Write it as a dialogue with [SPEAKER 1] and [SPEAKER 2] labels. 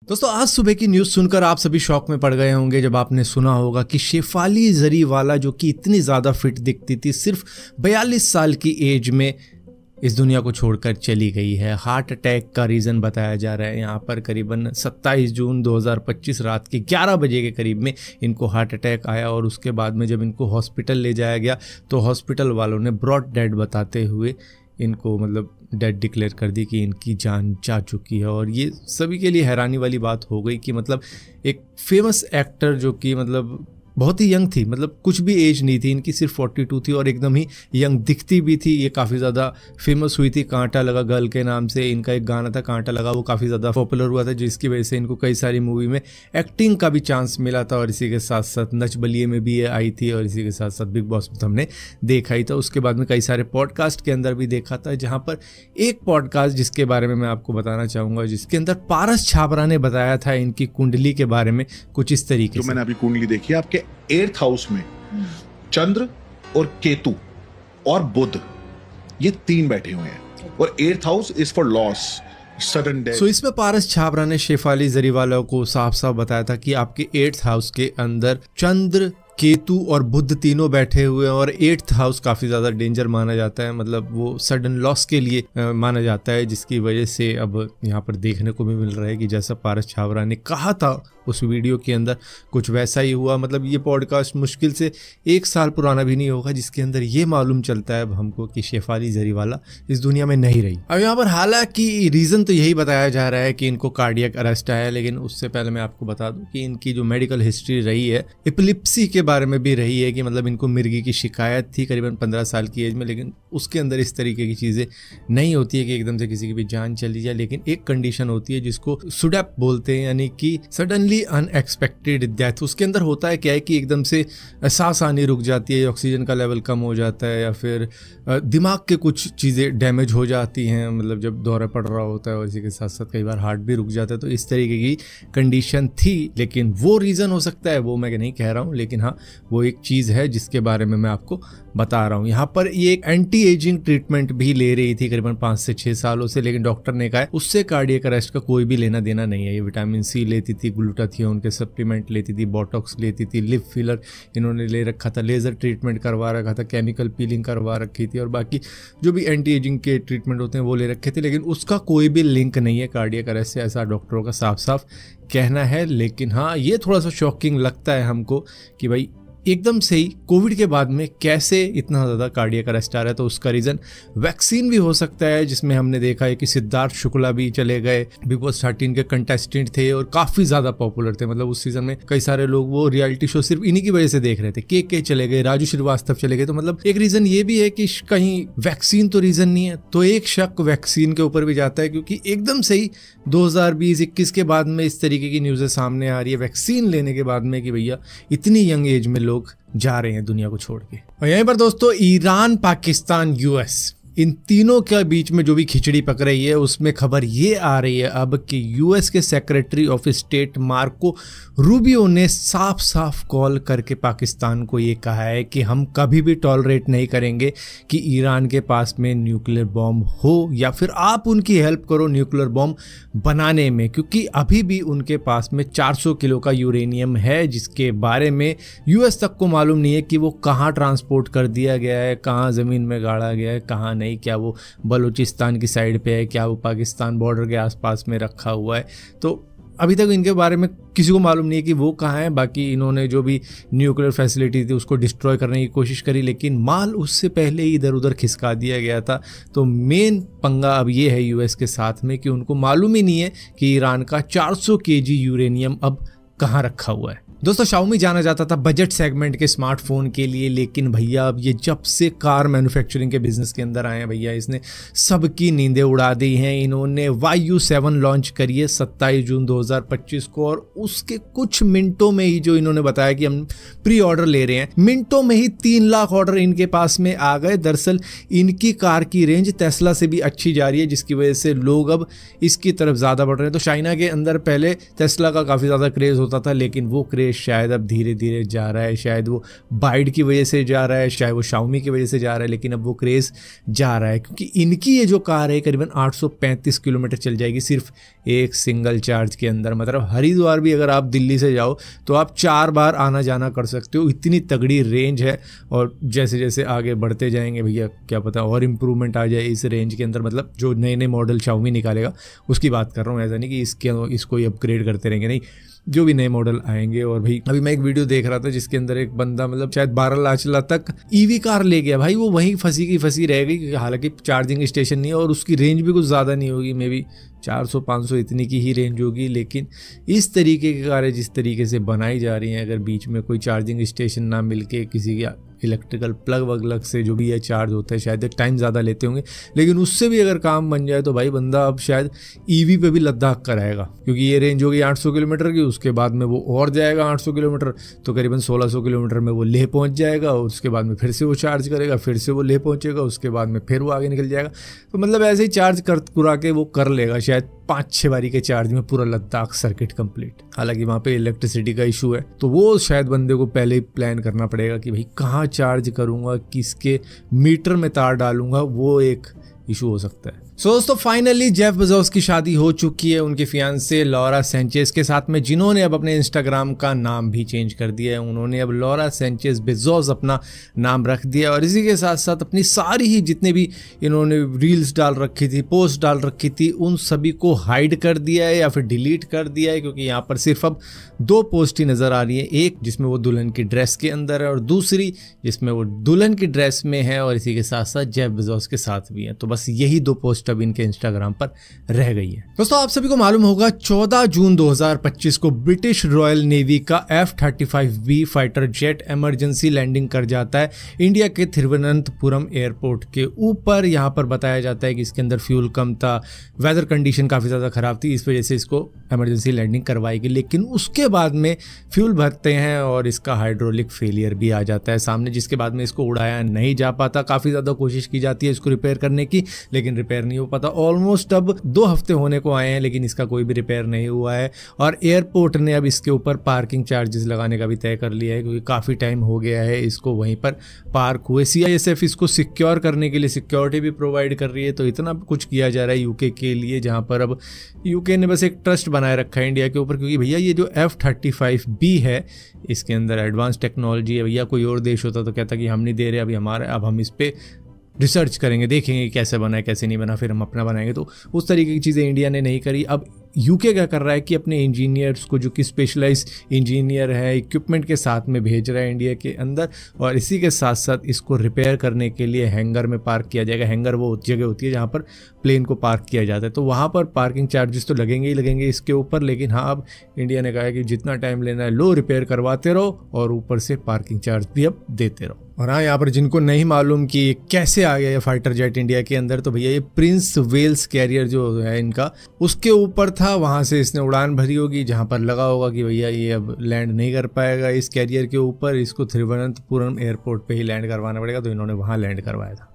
[SPEAKER 1] दोस्तों आज सुबह की न्यूज़ सुनकर आप सभी शॉक में पड़ गए होंगे जब आपने सुना होगा कि शेफाली जरीवाला जो कि इतनी ज़्यादा फिट दिखती थी सिर्फ 42 साल की एज में इस दुनिया को छोड़कर चली गई है। हार्ट अटैक का रीज़न बताया जा रहा है। यहाँ पर करीबन 27 जून 2025 रात के 11 बजे के करीब में इनको हार्ट अटैक आया और उसके बाद में जब इनको हॉस्पिटल ले जाया गया तो हॉस्पिटल वालों ने ब्रॉड डेड बताते हुए इनको डेड डिक्लेयर कर दी कि इनकी जान जा चुकी है। और ये सभी के लिए हैरानी वाली बात हो गई कि एक फेमस एक्टर जो कि बहुत ही यंग थी, कुछ भी एज नहीं थी इनकी, सिर्फ 42 थी और एकदम ही यंग दिखती भी थी। ये काफ़ी ज़्यादा फेमस हुई थी कांटा लगा गर्ल के नाम से। इनका एक गाना था कांटा लगा, वो काफ़ी ज़्यादा पॉपुलर हुआ था जिसकी वजह से इनको कई सारी मूवी में एक्टिंग का भी चांस मिला था। और इसी के साथ साथ नच बलिए में भी ये आई थी और इसी के साथ साथ बिग बॉस में हमने देखा ही था। उसके बाद में कई सारे पॉडकास्ट के अंदर भी देखा था, जहाँ पर एक पॉडकास्ट जिसके बारे में मैं आपको बताना चाहूँगा, जिसके अंदर पारस छाबरा ने बताया था इनकी कुंडली के बारे में कुछ इस तरीके से।
[SPEAKER 2] मैंने अभी कुंडली देखी, आपके 8th हाउस में चंद्र और केतु और बुध, ये 3 बैठे हुए हैं और 8th house is for loss, sudden death.
[SPEAKER 1] So इसमें पारस छाबरा ने शेफाली जरीवाला को साफ साफ बताया था कि आपके 8th हाउस के अंदर चंद्र, केतु और बुध तीनों बैठे हुए हैं और 8th हाउस काफ़ी ज़्यादा डेंजर माना जाता है, वो सडन लॉस के लिए माना जाता है, जिसकी वजह से अब यहाँ पर देखने को भी मिल रहा है कि जैसा पारस छाबरा ने कहा था उस वीडियो के अंदर कुछ वैसा ही हुआ। ये पॉडकास्ट मुश्किल से 1 साल पुराना भी नहीं होगा जिसके अंदर ये मालूम चलता है अब हमको कि शेफाली जरीवाला इस दुनिया में नहीं रही। अब यहाँ पर हालांकि रीज़न तो यही बताया जा रहा है कि इनको कार्डियक अरेस्ट आया, लेकिन उससे पहले मैं आपको बता दूं कि इनकी जो मेडिकल हिस्ट्री रही है, एपिलिप्सी के बारे में भी रही है कि इनको मिर्गी की शिकायत थी करीबन 15 साल की एज में, लेकिन उसके अंदर इस तरीके की चीज़ें नहीं होती है कि एकदम से किसी की भी जान चली जाए। लेकिन एक कंडीशन होती है जिसको सुडैप बोलते हैं, यानी कि सडनली अनएक्सपेक्टेड डेथ। उसके अंदर होता है क्या है कि एकदम से सांस आनी रुक जाती है, ऑक्सीजन का लेवल कम हो जाता है, या फिर दिमाग के कुछ चीज़ें डैमेज हो जाती हैं जब दौरा पड़ रहा होता है, और इसी के साथ साथ कई बार हार्ट भी रुक जाता है। तो इस तरीके की कंडीशन थी, लेकिन वो रीज़न हो सकता है, वो मैं नहीं कह रहा हूँ, लेकिन हाँ वो एक चीज़ है जिसके बारे में मैं आपको बता रहा हूँ। यहाँ पर ये एक एंटी एजिंग ट्रीटमेंट भी ले रही थी करीबन 5 से 6 सालों से, लेकिन डॉक्टर ने कहा है उससे कार्डियक अरेस्ट का कोई भी लेना देना नहीं है। ये विटामिन सी लेती थी, ग्लूटाथियोन के सप्लीमेंट लेती थी, बोटॉक्स लेती थी, लिप फिलर इन्होंने ले रखा था, लेज़र ट्रीटमेंट करवा रखा था, केमिकल पीलिंग करवा रखी थी और बाकी जो भी एंटी एजिंग के ट्रीटमेंट होते हैं वो ले रखे थे, लेकिन उसका कोई भी लिंक नहीं है कार्डियक अरेस्ट से, ऐसा डॉक्टरों का साफ साफ कहना है। लेकिन हाँ ये थोड़ा सा शॉकिंग लगता है हमको कि भाई एकदम से ही कोविड के बाद में कैसे इतना ज़्यादा कार्डियक अरेस्ट आ रहा है। तो उसका रीज़न वैक्सीन भी हो सकता है, जिसमें हमने देखा है कि सिद्धार्थ शुक्ला भी चले गए, बिग बॉस 13 के कंटेस्टेंट थे और काफ़ी ज़्यादा पॉपुलर थे। उस सीज़न में कई सारे लोग वो रियलिटी शो सिर्फ इन्हीं की वजह से देख रहे थे। के चले गए, राजू श्रीवास्तव चले गए। तो एक रीज़न ये भी है कि कहीं वैक्सीन तो रीज़न नहीं है। तो एक शक वैक्सीन के ऊपर भी जाता है, क्योंकि एकदम से ही 2020-21 के बाद में इस तरीके की न्यूज़ें सामने आ रही है वैक्सीन लेने के बाद में कि भैया इतनी यंग एज में लोग जा रहे हैं दुनिया को छोड़ के। और यहीं पर दोस्तों ईरान, पाकिस्तान, यूएस, इन तीनों के बीच में जो भी खिचड़ी पक रही है उसमें खबर ये आ रही है अब कि यूएस के secretary of state Marco Rubio ने साफ साफ कॉल करके पाकिस्तान को ये कहा है कि हम कभी भी टॉलरेट नहीं करेंगे कि ईरान के पास में न्यूक्लियर बॉम्ब हो या फिर आप उनकी हेल्प करो न्यूक्लियर बॉम्ब बनाने में, क्योंकि अभी भी उनके पास में 400 किलो का यूरेनियम है, जिसके बारे में यूएस तक को मालूम नहीं है कि वो कहाँ ट्रांसपोर्ट कर दिया गया है, कहाँ ज़मीन में गाड़ा गया है, कहाँ नहीं। क्या वो बलूचिस्तान की साइड पे है, क्या वो पाकिस्तान बॉर्डर के आसपास में रखा हुआ है। तो अभी तक इनके बारे में किसी को मालूम नहीं है कि वो कहाँ है। बाकी इन्होंने जो भी न्यूक्लियर फैसिलिटी थी उसको डिस्ट्रॉय करने की कोशिश करी, लेकिन माल उससे पहले ही इधर उधर खिसका दिया गया था। तो मेन पंगा अब ये है यूएस के साथ में कि उनको मालूम ही नहीं है कि ईरान का 400 केजी यूरेनियम अब कहाँ रखा हुआ है। दोस्तों Xiaomi जाना जाता था बजट सेगमेंट के स्मार्टफोन के लिए, लेकिन भैया अब ये जब से कार मैन्युफैक्चरिंग के बिजनेस के अंदर आए हैं भैया इसने सबकी नींदें उड़ा दी हैं। इन्होंने YU7 लॉन्च करी है 27 जून 2025 को, और उसके कुछ मिनटों में ही जो इन्होंने बताया कि हम प्री ऑर्डर ले रहे हैं, मिनटों में ही 3 लाख ऑर्डर इनके पास में आ गए। दरअसल इनकी कार की रेंज टेस्ला से भी अच्छी जा रही है, जिसकी वजह से लोग अब इसकी तरफ ज़्यादा बढ़ रहे हैं। तो चाइना के अंदर पहले टेस्ला का काफ़ी ज़्यादा क्रेज़ होता था, लेकिन वो क्रेज़ क्रेज शायद अब धीरे धीरे जा रहा है, शायद वो बाइड की वजह से जा रहा है, शायद वो शाओमी की वजह से जा रहा है, लेकिन अब वो क्रेज़ जा रहा है क्योंकि इनकी ये जो कार है करीबन 835 किलोमीटर चल जाएगी सिर्फ एक सिंगल चार्ज के अंदर। मतलब हरिद्वार भी अगर आप दिल्ली से जाओ तो आप 4 बार आना जाना कर सकते हो, इतनी तगड़ी रेंज है। और जैसे जैसे आगे बढ़ते जाएंगे भैया क्या पता और इम्प्रूवमेंट आ जाए इस रेंज के अंदर। मतलब जो नए नए मॉडल शाओमी निकालेगा उसकी बात कर रहा हूँ, ऐसा नहीं कि इसको ही अपग्रेड करते रहेंगे, नहीं, जो भी नए मॉडल आएंगे। और भाई अभी मैं एक वीडियो देख रहा था जिसके अंदर एक बंदा मतलब शायद 12 लाख तक ईवी कार ले गया। भाई वो वहीं फंसी की फंसी रह गई, हालांकि चार्जिंग स्टेशन नहीं है और उसकी रेंज भी कुछ ज़्यादा नहीं होगी, मे बी 400-500 इतनी की ही रेंज होगी। लेकिन इस तरीके की कारें जिस तरीके से बनाई जा रही हैं, अगर बीच में कोई चार्जिंग स्टेशन ना मिलके किसी का इलेक्ट्रिकल प्लग वगलग से जो भी है चार्ज होता है, शायद एक टाइम ज़्यादा लेते होंगे, लेकिन उससे भी अगर काम बन जाए तो भाई बंदा अब शायद ईवी पे भी लद्दाख का रहेगा। क्योंकि ये रेंज होगी 800 किलोमीटर की, उसके बाद में वो और जाएगा 800 किलोमीटर, तो करीबन 1600 किलोमीटर में वो लेह पहुंच जाएगा और उसके बाद में फिर से वो चार्ज करेगा, फिर से वो लेह पहुंचेगा, उसके बाद में फिर वो आगे निकल जाएगा। तो मतलब ऐसे ही चार्ज कुरा के वो कर लेगा शायद 5-6 बारी के चार्ज में पूरा लद्दाख सर्किट कंप्लीट। हालांकि वहाँ पे इलेक्ट्रिसिटी का इशू है, तो वो शायद बंदे को पहले ही प्लान करना पड़ेगा कि भाई कहाँ चार्ज करूँगा, किसके मीटर में तार डालूंगा, वो एक इशू हो सकता है। सो दोस्तों फाइनली जेफ बेजोस की शादी हो चुकी है उनकी फियांसे लॉरा सैंचेज के साथ में, जिन्होंने अब अपने इंस्टाग्राम का नाम भी चेंज कर दिया है। उन्होंने अब लॉरा सैंचेज बेजोस अपना नाम रख दिया और इसी के साथ साथ अपनी सारी ही जितने भी इन्होंने रील्स डाल रखी थी, पोस्ट डाल रखी थी, उन सभी को हाइड कर दिया है या फिर डिलीट कर दिया है, क्योंकि यहाँ पर सिर्फ अब 2 पोस्ट ही नज़र आ रही है, एक जिसमें वो दुल्हन की ड्रेस के अंदर है और दूसरी जिसमें वो दुल्हन की ड्रेस में है और इसी के साथ साथ जेफ बेजोस के साथ भी है। तो बस यही 2 पोस्ट अब इनके इंस्टाग्राम पर रह गई है। दोस्तों आप सभी को मालूम होगा 14 जून 2025 को ब्रिटिश रॉयल नेवी का F-35B fighter jet emergency landing कर जाता है इंडिया के थिरुवनंतपुरम एयरपोर्ट के ऊपर। यहाँ पर बताया जाता है कि इसके अंदर फ्यूल कम था, वेदर कंडीशन काफ़ी ज़्यादा ख़राब थी, इस वजह से इसको इमरजेंसी लैंडिंग करवाई गई। लेकिन उसके बाद में फ्यूल भरते हैं और इसका हाइड्रोलिक फेलियर भी आ जाता है सामने, जिसके बाद में इसको उड़ाया नहीं जा पाता। काफ़ी ज़्यादा कोशिश की जाती है इसको रिपेयर करने की, लेकिन रिपेयर नहीं हो पाता। ऑलमोस्ट अब 2 हफ्ते होने को आए हैं लेकिन इसका कोई भी रिपेयर नहीं हुआ है और एयरपोर्ट ने अब इसके ऊपर पार्किंग चार्जेस लगाने का भी तय कर लिया है, क्योंकि काफ़ी टाइम हो गया है इसको वहीं पर पार्क हुए। CISF इसको सिक्योर करने के लिए सिक्योरिटी भी प्रोवाइड कर रही है। तो इतना कुछ किया जा रहा है यूके के लिए, जहाँ पर अब यूके ने बस एक ट्रस्ट बनाए रखा है इंडिया के ऊपर, क्योंकि भैया ये जो F-35B है इसके अंदर एडवांस टेक्नोलॉजी है। भैया कोई और देश होता तो कहता कि हम नहीं दे रहे अभी हमारा, अब हम इस पर रिसर्च करेंगे, देखेंगे कैसे बना है कैसे नहीं बना, फिर हम अपना बनाएंगे। तो उस तरीके की चीज़ें इंडिया ने नहीं करी। अब यूके क्या कर रहा है कि अपने इंजीनियर्स को, जो कि स्पेशलाइज इंजीनियर है, इक्विपमेंट के साथ में भेज रहा है इंडिया के अंदर, और इसी के साथ साथ इसको रिपेयर करने के लिए हैंगर में पार्क किया जाएगा। हैंगर वो जगह होती है जहाँ पर प्लेन को पार्क किया जाता है, तो वहाँ पर पार्किंग चार्जेस तो लगेंगे ही लगेंगे इसके ऊपर। लेकिन हाँ, अब इंडिया ने कहा है कि जितना टाइम लेना है लो, रिपेयर करवाते रहो और ऊपर से पार्किंग चार्ज भी अब देते रहो। और हाँ, यहाँ पर जिनको नहीं मालूम कि कैसे आ गया ये फाइटर जेट इंडिया के अंदर, तो भैया ये प्रिंस वेल्स कैरियर जो है इनका, उसके ऊपर था, वहाँ से इसने उड़ान भरी होगी, जहाँ पर लगा होगा कि भैया ये अब लैंड नहीं कर पाएगा इस कैरियर के ऊपर, इसको थिरुवनंतपुरम एयरपोर्ट पे ही लैंड करवाना पड़ेगा, तो इन्होंने वहाँ लैंड करवाया था।